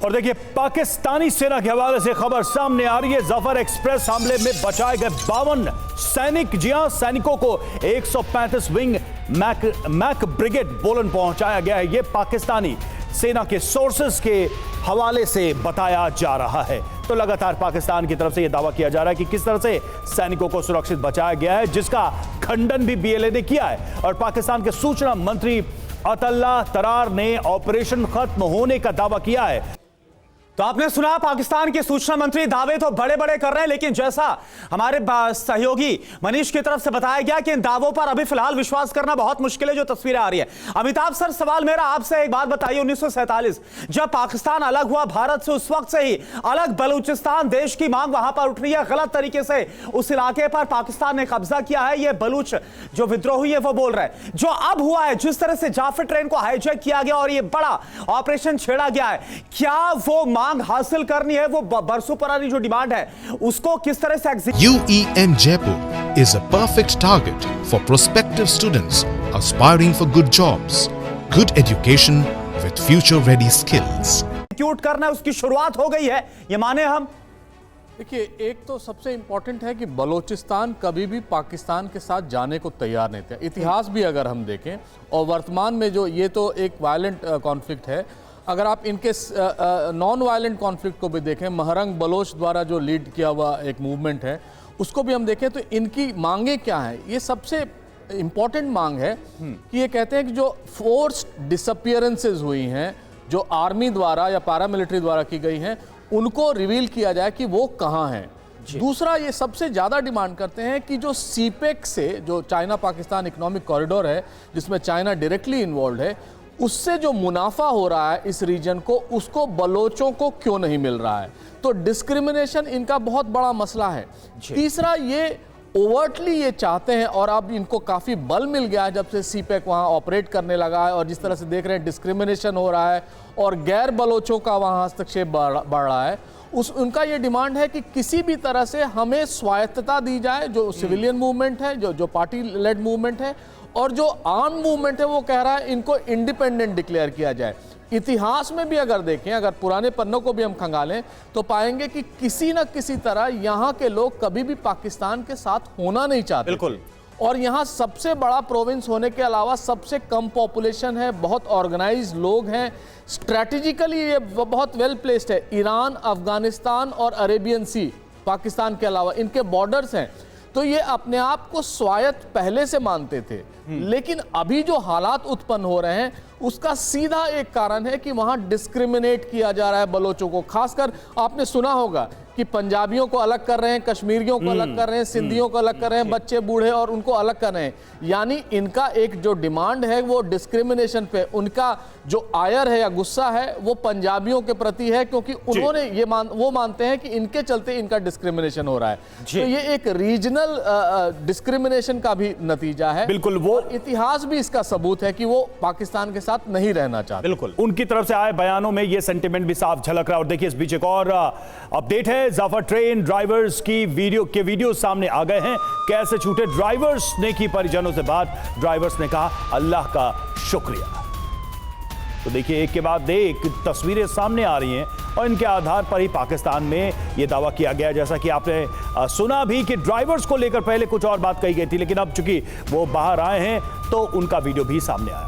और देखिए, पाकिस्तानी सेना के हवाले से खबर सामने आ रही है। जफर एक्सप्रेस हमले में बचाए गए 52 सैनिक। जी हां, सैनिकों को 135 विंग मैक ब्रिगेड बोलन पहुंचाया गया है। यह पाकिस्तानी सेना के सोर्सेस के हवाले से बताया जा रहा है। तो लगातार पाकिस्तान की तरफ से यह दावा किया जा रहा है कि किस तरह से सैनिकों को सुरक्षित बचाया गया है, जिसका खंडन भी बीएलए ने किया है। और पाकिस्तान के सूचना मंत्री अतल्ला तरार ने ऑपरेशन खत्म होने का दावा किया है। तो आपने सुना, पाकिस्तान के सूचना मंत्री दावे तो बड़े बड़े कर रहे हैं, लेकिन जैसा हमारे सहयोगी मनीष की तरफ से बताया गया कि इन दावों पर अभी फिलहाल विश्वास करना बहुत मुश्किल है जो तस्वीरें आ रही है। अमिताभ सर, सवाल मेरा आपसे, एक बात बताइए, 1947 जब पाकिस्तान अलग हुआ भारत से, उस वक्त से ही अलग बलूचिस्तान देश की मांग वहां पर उठ रही है। गलत तरीके से उस इलाके पर पाकिस्तान ने कब्जा किया है, ये बलूच जो विद्रोही है वो बोल रहे हैं। जो अब हुआ है, जिस तरह से जाफर ट्रेन को हाईजैक किया गया और ये बड़ा ऑपरेशन छेड़ा गया है, क्या वो मांग हासिल करनी है, वो बरसों पुरानी जो डिमांड है, उसको किस तरह से UEM Jaipur is a perfect target for prospective students aspiring for good jobs, good education with future-ready skills. Execute करना है, उसकी शुरुआत हो गई है, ये माने हम। देखिए, एक तो सबसे इंपॉर्टेंट है कि बलूचिस्तान कभी भी पाकिस्तान के साथ जाने को तैयार नहीं था। इतिहास भी अगर हम देखें और वर्तमान में जो ये तो एक वायलेंट कॉन्फ्लिक्ट है, अगर आप इनके नॉन वायलेंट कॉन्फ्लिक्ट को भी देखें, महरंग बलोच द्वारा जो लीड किया हुआ एक मूवमेंट है, उसको भी हम देखें तो इनकी मांगे क्या है। ये सबसे इम्पॉर्टेंट मांग है कि ये कहते हैं कि जो फोर्स्ड डिसअपियरेंसेस हुई हैं, जो आर्मी द्वारा या पैरामिलिट्री द्वारा की गई हैं, उनको रिवील किया जाए कि वो कहाँ हैं। दूसरा, ये सबसे ज़्यादा डिमांड करते हैं कि जो सीपेक से, जो चाइना पाकिस्तान इकोनॉमिक कॉरिडोर है जिसमें चाइना डायरेक्टली इन्वॉल्व है, उससे जो मुनाफा हो रहा है इस रीजन को, उसको बलोचों को क्यों नहीं मिल रहा है। तो डिस्क्रिमिनेशन इनका बहुत बड़ा मसला है। तीसरा, ये ओवर्टली ये चाहते हैं, और अब इनको काफ़ी बल मिल गया है जब से सीपेक वहाँ ऑपरेट करने लगा है, और जिस तरह से देख रहे हैं डिस्क्रिमिनेशन हो रहा है और गैर बलोचों का वहाँ हस्तक्षेप बढ़ रहा है। उनका ये डिमांड है कि किसी भी तरह से हमें स्वायत्तता दी जाए। जो सिविलियन मूवमेंट है, जो पार्टी लेड मूवमेंट है, और जो आर्म मूवमेंट है, वो कह रहा है इनको इंडिपेंडेंट डिक्लेयर किया जाए। इतिहास में भी अगर देखें, अगर पुराने पन्नों को भी हम खंगालें, तो पाएंगे कि किसी न किसी तरह यहाँ के लोग कभी भी पाकिस्तान के साथ होना नहीं चाहते। बिल्कुल। और यहाँ सबसे बड़ा प्रोविंस होने के अलावा सबसे कम पॉपुलेशन है, बहुत ऑर्गेनाइज लोग हैं, स्ट्रैटेजिकली ये बहुत वेल प्लेस्ड है। ईरान, अफगानिस्तान और अरेबियन सी पाकिस्तान के अलावा इनके बॉर्डर्स हैं। तो ये अपने आप को स्वायत्त पहले से मानते थे, लेकिन अभी जो हालात उत्पन्न हो रहे हैं उसका सीधा एक कारण है कि वहां डिस्क्रिमिनेट किया जा रहा है बलोचों को। खासकर आपने सुना होगा कि पंजाबियों को अलग कर रहे हैं, कश्मीरियों को अलग कर रहे हैं, सिंधियों को अलग कर रहे हैं, बच्चे बूढ़े और उनको अलग कर रहे हैं। यानी इनका एक जो डिमांड है वो डिस्क्रिमिनेशन पे, उनका जो आयर है या गुस्सा है वो पंजाबियों के प्रति है, क्योंकि उन्होंने वो मानते हैं कि इनके चलते इनका डिस्क्रिमिनेशन हो रहा है। तो ये एक रीजनल डिस्क्रिमिनेशन का भी नतीजा है। बिल्कुल, वो इतिहास भी इसका सबूत है कि वो पाकिस्तान के साथ नहीं रहना चाहते। बिल्कुल, उनकी तरफ से आए बयानों में ये सेंटिमेंट भी साफ झलक रहा है। और देखिए, इस बीच एक और अपडेट है। जाफर ट्रेन ड्राइवर्स की वीडियो सामने आ गए हैं। कैसे छूटे ड्राइवर्स ने की परिजनों से बात। ड्राइवर्स ने कहा अल्लाह का शुक्रिया। तो देखिए, एक के बाद एक तस्वीरें सामने आ रही हैं और इनके आधार पर ही पाकिस्तान में यह दावा किया गया, जैसा कि आपने सुना भी कि ड्राइवर्स को लेकर पहले कुछ और बात कही गई थी, लेकिन अब चूंकि वो बाहर आए हैं तो उनका वीडियो भी सामने आया।